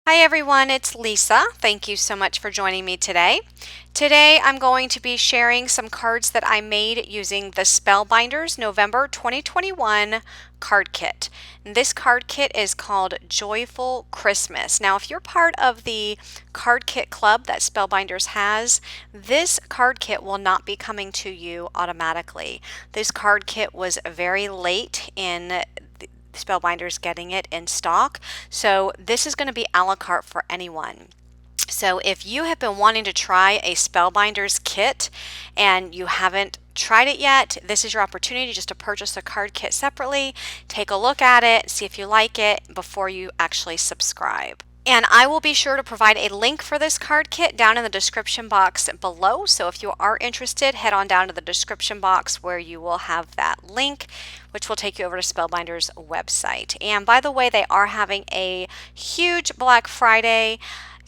Hi everyone, it's Lisa. Thank you so much for joining me today. Today I'm going to be sharing some cards that I made using the Spellbinders November 2021 card kit. And this card kit is called Joyful Christmas. Now, if you're part of the card kit club that Spellbinders has, this card kit will not be coming to you automatically. This card kit was very late in Spellbinders getting it in stock. So this is going to be a la carte for anyone. So if you have been wanting to try a Spellbinders kit and you haven't tried it yet, this is your opportunity just to purchase a card kit separately, take a look at it, see if you like it before you actually subscribe. And I will be sure to provide a link for this card kit down in the description box below. So if you are interested, head on down to the description box where you will have that link, which will take you over to Spellbinders website. And by the way, they are having a huge Black Friday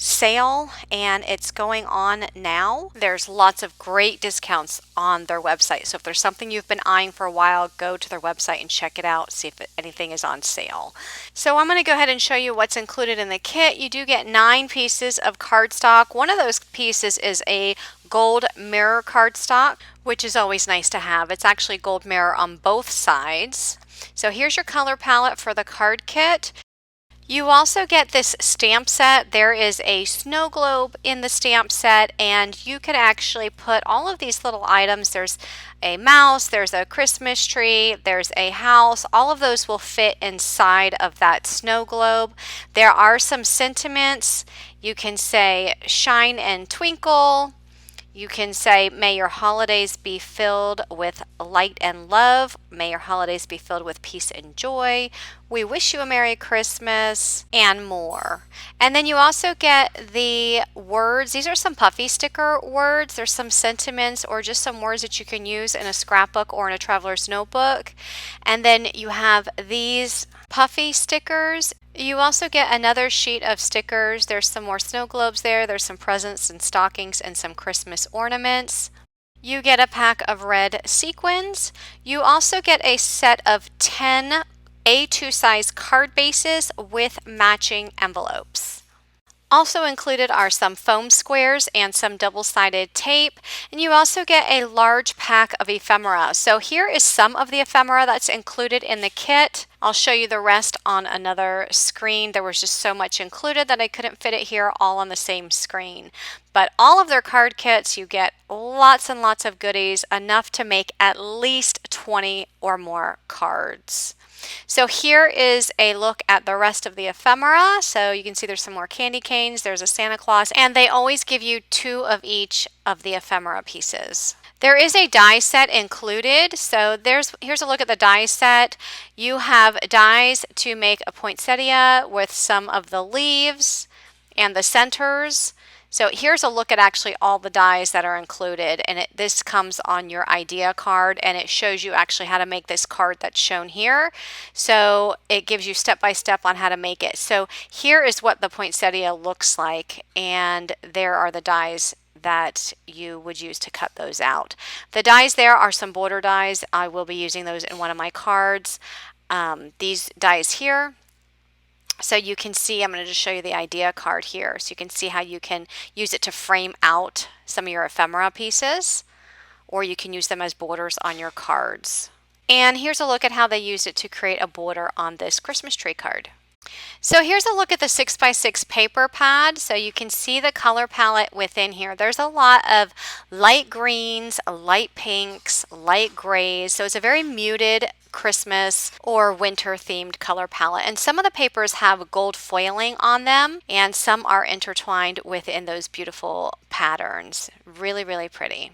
sale and it's going on now. There's lots of great discounts on their website. So if there's something you've been eyeing for a while, go to their website and check it out, see if anything is on sale. So I'm going to go ahead and show you what's included in the kit. You do get 9 pieces of cardstock. One of those pieces is a gold mirror cardstock, which is always nice to have. It's actually gold mirror on both sides. So here's your color palette for the card kit. You also get this stamp set. There is a snow globe in the stamp set, and you can actually put all of these little items. There's a mouse, there's a Christmas tree, there's a house. All of those will fit inside of that snow globe. There are some sentiments. You can say shine and twinkle. You can say, may your holidays be filled with light and love. May your holidays be filled with peace and joy. We wish you a Merry Christmas, and more. And then you also get the words. These are some puffy sticker words. There's some sentiments or just some words that you can use in a scrapbook or in a traveler's notebook. And then you have these puffy stickers. You also get another sheet of stickers. There's some more snow globes there. There's some presents and stockings and some Christmas ornaments. You get a pack of red sequins. You also get a set of 10 A2 size card bases with matching envelopes. Also included are some foam squares and some double-sided tape, and you also get a large pack of ephemera. So here is some of the ephemera that's included in the kit. I'll show you the rest on another screen. There was just so much included that I couldn't fit it here all on the same screen. But all of their card kits, you get lots and lots of goodies, enough to make at least 20 or more cards. So here is a look at the rest of the ephemera. So you can see there's some more candy canes, there's a Santa Claus, and they always give you 2 of each of the ephemera pieces. There is a die set included. So here's a look at the die set. You have dies to make a poinsettia with some of the leaves and the centers. So here's a look at actually all the dies that are included, and this comes on your idea card, and it shows you actually how to make this card that's shown here. So it gives you step by step on how to make it. So here is what the poinsettia looks like, and there are the dies that you would use to cut those out. The dies there are some border dies. I will be using those in one of my cards. These dies here. So you can see, I'm going to just show you the idea card here. So you can see how you can use it to frame out some of your ephemera pieces, or you can use them as borders on your cards. And here's a look at how they used it to create a border on this Christmas tree card. So here's a look at the 6x6 paper pad. So you can see the color palette within here. There's a lot of light greens, light pinks, light grays. So it's a very muted Christmas or winter themed color palette. And some of the papers have gold foiling on them, and some are intertwined within those beautiful patterns. Really, really pretty.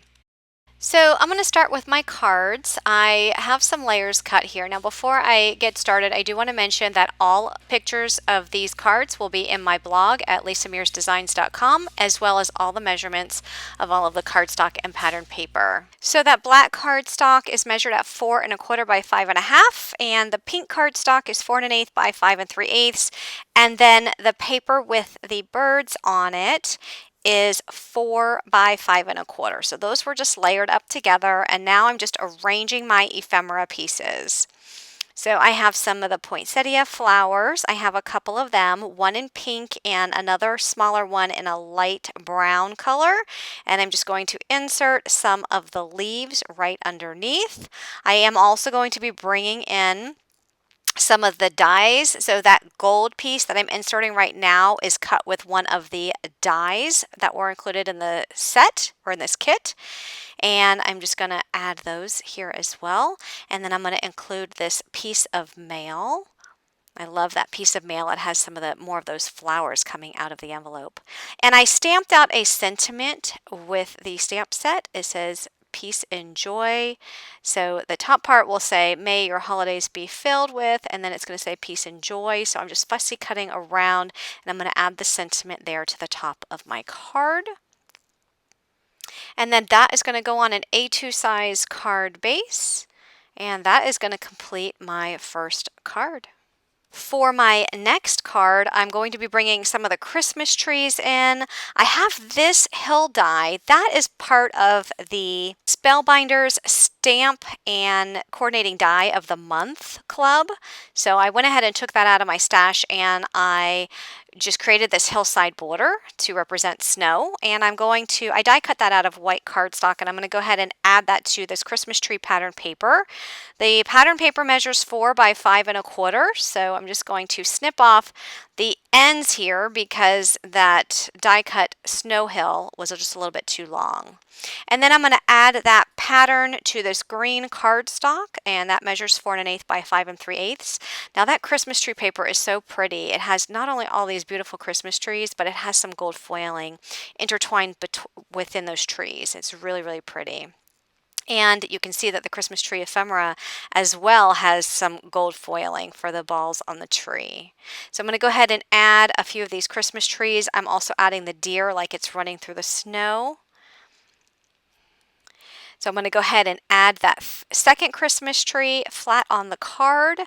So I'm going to start with my cards. I have some layers cut here. Now before I get started, I do want to mention that all pictures of these cards will be in my blog at lisamearsdesigns.com, as well as all the measurements of all of the cardstock and pattern paper. So that black cardstock is measured at 4 1/4 by 5 1/2, and the pink cardstock is 4 1/8 by 5 3/8, and then the paper with the birds on it is 4 by 5 1/4. So those were just layered up together, and now I'm just arranging my ephemera pieces. So I have some of the poinsettia flowers. I have a couple of them, one in pink and another smaller one in a light brown color. And I'm just going to insert some of the leaves right underneath. I am also going to be bringing in some of the dies. So that gold piece that I'm inserting right now is cut with one of the dies that were included in the set or in this kit. And I'm just going to add those here as well. And then I'm going to include this piece of mail. I love that piece of mail. It has some of the more of those flowers coming out of the envelope. And I stamped out a sentiment with the stamp set. It says peace and joy. So the top part will say, may your holidays be filled with, and then it's going to say peace and joy. So I'm just fussy cutting around, and I'm going to add the sentiment there to the top of my card. And then that is going to go on an A2 size card base, and that is going to complete my first card. For my next card, I'm going to be bringing some of the Christmas trees in. I have this hill die. That is part of the Spellbinders Stamp and Coordinating Die of the Month Club. So I went ahead and took that out of my stash, and I just created this hillside border to represent snow. And I die cut that out of white cardstock, and I'm going to go ahead and add that to this Christmas tree pattern paper. The pattern paper measures 4 by 5 1/4, so I'm just going to snip off the ends here because that die cut snow hill was just a little bit too long. And then I'm going to add that pattern to this green cardstock, and that measures 4 1/8 by 5 3/8. Now that Christmas tree paper is so pretty. It has not only all these beautiful Christmas trees, but it has some gold foiling intertwined within those trees. It's really, really pretty. And you can see that the Christmas tree ephemera as well has some gold foiling for the balls on the tree. So I'm going to go ahead and add a few of these Christmas trees. I'm also adding the deer like it's running through the snow. So I'm going to go ahead and add that second Christmas tree flat on the card.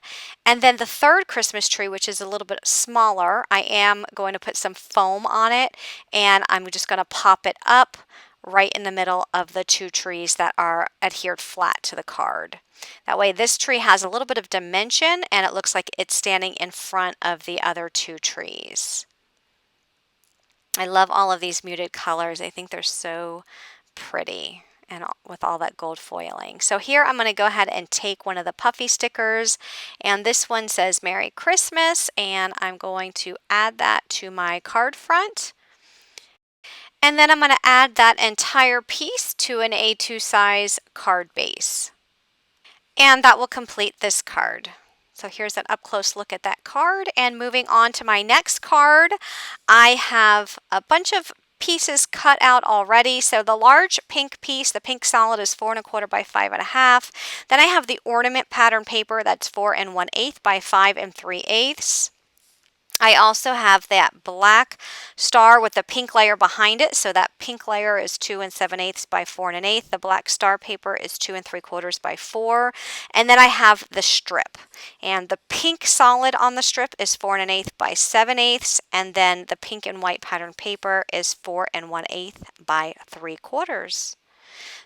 And then the third Christmas tree, which is a little bit smaller, I am going to put some foam on it, and I'm just going to pop it up right in the middle of the two trees that are adhered flat to the card. That way this tree has a little bit of dimension, and it looks like it's standing in front of the other two trees. I love all of these muted colors. I think they're so pretty, and with all that gold foiling. So here I'm going to go ahead and take one of the puffy stickers, and this one says Merry Christmas, and I'm going to add that to my card front. And then I'm going to add that entire piece to an A2 size card base. And that will complete this card. So here's an up close look at that card. And moving on to my next card, I have a bunch of pieces cut out already. So the large pink piece, the pink solid, is 4 1/4 by 5 1/2. Then I have the ornament pattern paper that's 4 1/8 by 5 3/8. I also have that black star with the pink layer behind it. So that pink layer is 2 7/8 by 4 1/8. The black star paper is 2 3/4 by 4. And then I have the strip. And the pink solid on the strip is 4 1/8 by 7/8. And then the pink and white pattern paper is 4 1/8 by 3/4.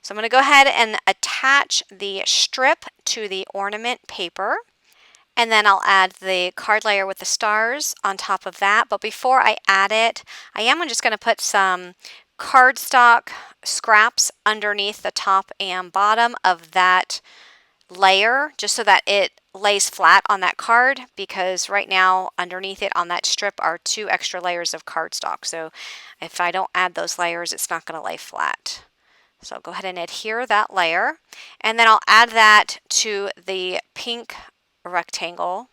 So I'm going to go ahead and attach the strip to the ornament paper. And then I'll add the card layer with the stars on top of that. But before I add it, I am just going to put some cardstock scraps underneath the top and bottom of that layer, just so that it lays flat on that card, because right now underneath it on that strip are 2 extra layers of cardstock. So if I don't add those layers, it's not going to lay flat. So I'll go ahead and adhere that layer, and then I'll add that to the pink rectangle.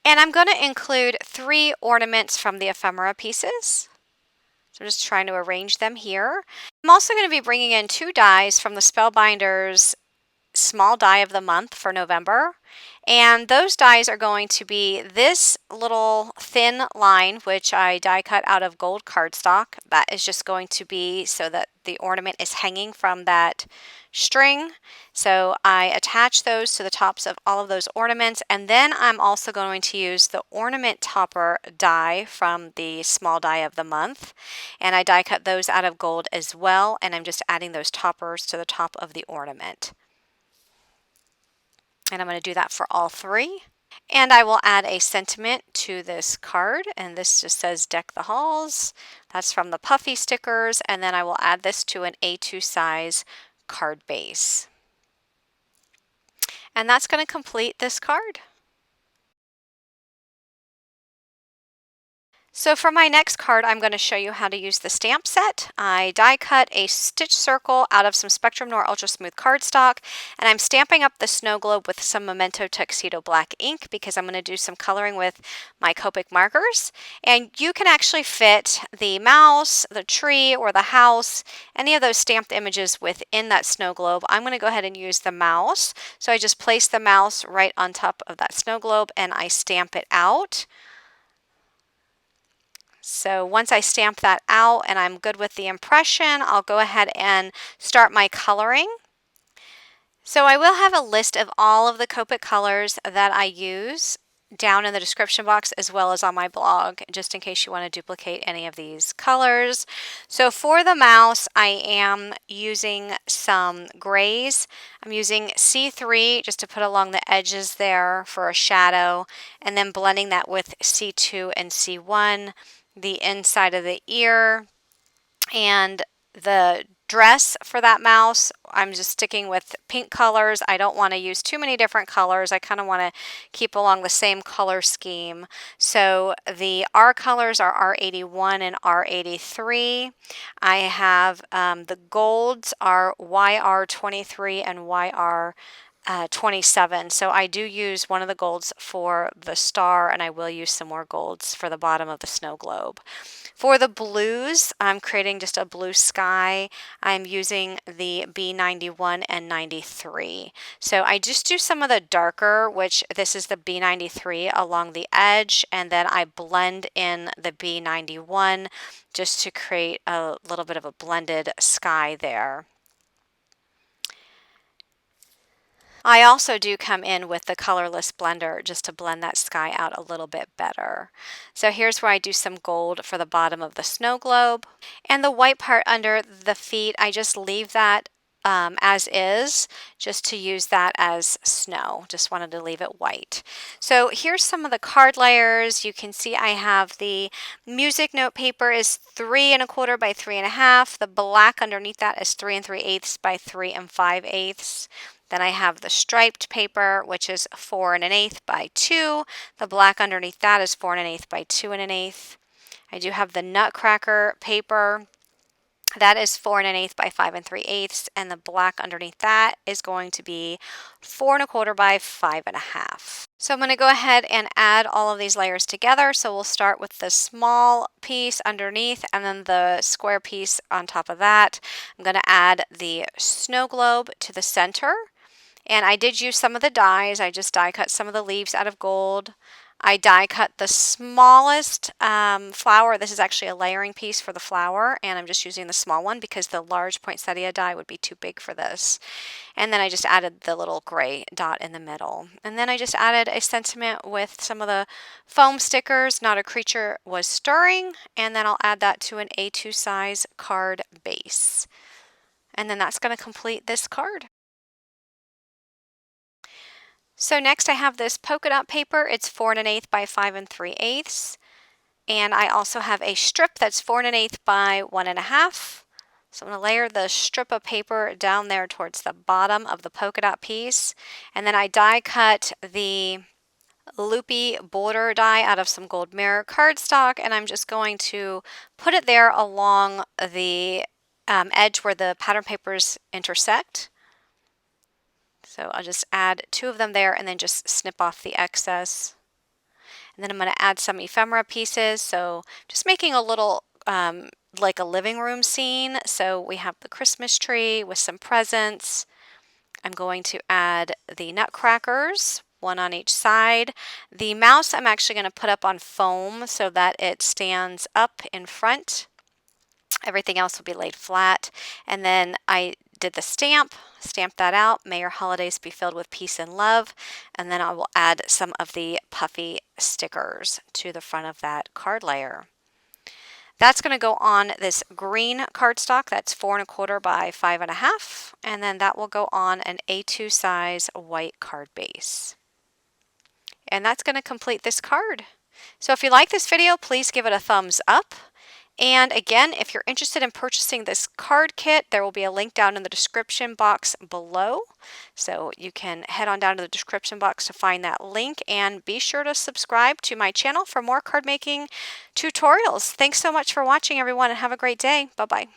And I'm going to include 3 ornaments from the ephemera pieces. So I'm just trying to arrange them here. I'm also going to be bringing in 2 dies from the Spellbinders Small Die of the Month for November. And those dies are going to be this little thin line, which I die cut out of gold cardstock. That is just going to be so that the ornament is hanging from that string. So I attach those to the tops of all of those ornaments, and then I'm also going to use the ornament topper die from the Small Die of the Month, and I die cut those out of gold as well, and I'm just adding those toppers to the top of the ornament. And I'm going to do that for all three. And I will add a sentiment to this card, and this just says Deck the Halls. That's from the puffy stickers, and then I will add this to an A2 size card base. And that's going to complete this card. So for my next card, I'm going to show you how to use the stamp set. I die cut a stitch circle out of some Spectrum Noir Ultra Smooth cardstock, and I'm stamping up the snow globe with some Memento Tuxedo black ink because I'm going to do some coloring with my Copic markers. And you can actually fit the mouse, the tree, or the house, any of those stamped images within that snow globe. I'm going to go ahead and use the mouse. So I just place the mouse right on top of that snow globe and I stamp it out. So once I stamp that out and I'm good with the impression, I'll go ahead and start my coloring. So I will have a list of all of the Copic colors that I use down in the description box as well as on my blog, just in case you want to duplicate any of these colors. So for the mouse, I am using some grays. I'm using C3 just to put along the edges there for a shadow, and then blending that with C2 and C1, the inside of the ear, and the dress for that mouse. I'm just sticking with pink colors. I don't want to use too many different colors. I kind of want to keep along the same color scheme. So the R colors are R81 and R83. I have the golds are YR23 and YR 27. So I do use one of the golds for the star, and I will use some more golds for the bottom of the snow globe. For the blues, I'm creating just a blue sky. I'm using the B91 and 93. So I just do some of the darker, which this is the B93 along the edge, and then I blend in the B91 just to create a little bit of a blended sky there. I also do come in with the colorless blender just to blend that sky out a little bit better. So here's where I do some gold for the bottom of the snow globe. And the white part under the feet, I just leave that as is, just to use that as snow. Just wanted to leave it white. So here's some of the card layers. You can see I have the music note paper is 3 1/4 by 3 1/2. The black underneath that is 3 3/8 by 3 5/8. Then I have the striped paper, which is 4 1/8 by 2. The black underneath that is 4 1/8 by 2 1/8. I do have the nutcracker paper. That is 4 1/8 by 5 3/8, and the black underneath that is going to be 4 1/4 by 5 1/2. So I'm going to go ahead and add all of these layers together. So we'll start with the small piece underneath and then the square piece on top of that. I'm going to add the snow globe to the center. And I did use some of the dies. I just die cut some of the leaves out of gold. I die cut the smallest flower. This is actually a layering piece for the flower, and I'm just using the small one because the large poinsettia die would be too big for this. And then I just added the little gray dot in the middle. And then I just added a sentiment with some of the foam stickers. Not a creature was stirring. And then I'll add that to an A2 size card base. And then that's going to complete this card. So next I have this polka dot paper. It's 4 1/8 by 5 3/8. And I also have a strip that's 4 1/8 by 1 1/2. So I'm going to layer the strip of paper down there towards the bottom of the polka dot piece. And then I die cut the loopy border die out of some gold mirror cardstock, and I'm just going to put it there along the edge where the pattern papers intersect. So I'll just add 2 of them there and then just snip off the excess. And then I'm going to add some ephemera pieces. So just making a little like a living room scene. So we have the Christmas tree with some presents. I'm going to add the nutcrackers, 1 on each side. The mouse I'm actually going to put up on foam so that it stands up in front. Everything else will be laid flat. And then I did the stamp that out. May your holidays be filled with peace and love. And then I will add some of the puffy stickers to the front of that card layer. That's going to go on this green cardstock. That's 4¼ by 5½, and then that will go on an A2 size white card base. And that's going to complete this card. So if you like this video, please give it a thumbs up. And again, if you're interested in purchasing this card kit, there will be a link down in the description box below. So you can head on down to the description box to find that link, and be sure to subscribe to my channel for more card making tutorials. Thanks so much for watching, everyone, and have a great day. Bye-bye.